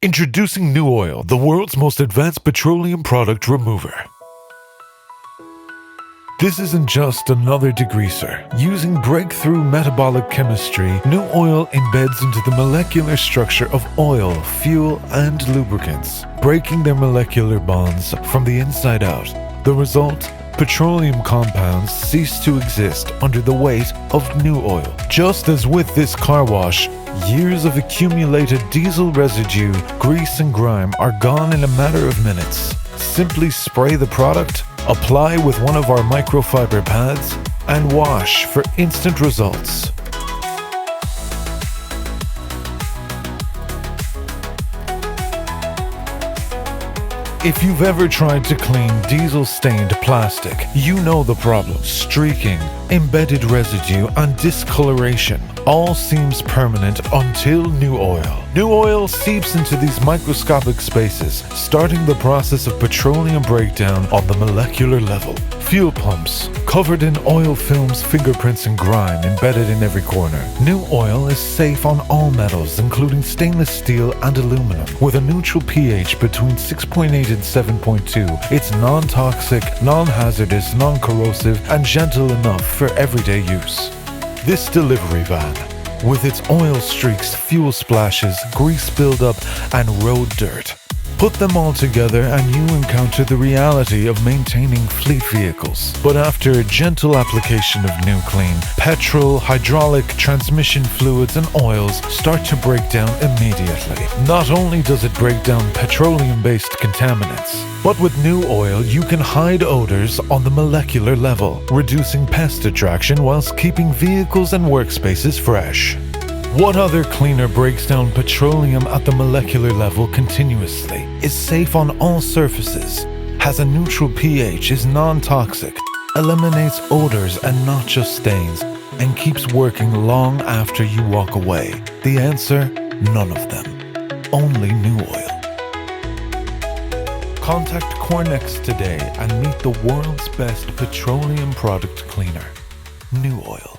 Introducing NuOil, the world's most advanced petroleum product remover. This isn't just another degreaser. Using breakthrough metabolic chemistry, NuOil embeds into the molecular structure of oil, fuel, and lubricants, breaking their molecular bonds from the inside out. The result? Petroleum compounds cease to exist under the weight of NuOil. Just as with this car wash, years of accumulated diesel residue, grease and grime are gone in a matter of minutes. Simply spray the product, apply with one of our microfiber pads, and wash for instant results. If you've ever tried to clean diesel-stained plastic, you know the problem. Streaking, embedded residue, and discoloration all seems permanent until NuOil. NuOil seeps into these microscopic spaces, starting the process of petroleum breakdown on the molecular level. Fuel pumps, covered in oil films, fingerprints, and grime embedded in every corner. NuOil is safe on all metals, including stainless steel and aluminum. With a neutral pH between 6.8 and 7.2, it's non-toxic, non-hazardous, non-corrosive, and gentle enough for everyday use. This delivery van, with its oil streaks, fuel splashes, grease buildup, and road dirt. Put them all together and you encounter the reality of maintaining fleet vehicles. But after a gentle application of NuClean, petrol, hydraulic, transmission fluids and oils start to break down immediately. Not only does it break down petroleum-based contaminants, but with NuOil you can hide odors on the molecular level, reducing pest attraction whilst keeping vehicles and workspaces fresh. What other cleaner breaks down petroleum at the molecular level continuously, is safe on all surfaces, has a neutral pH, is non-toxic, eliminates odors and not just stains, and keeps working long after you walk away? The answer? None of them. Only NuOil. Contact Corenex today and meet the world's best petroleum product cleaner. NuOil.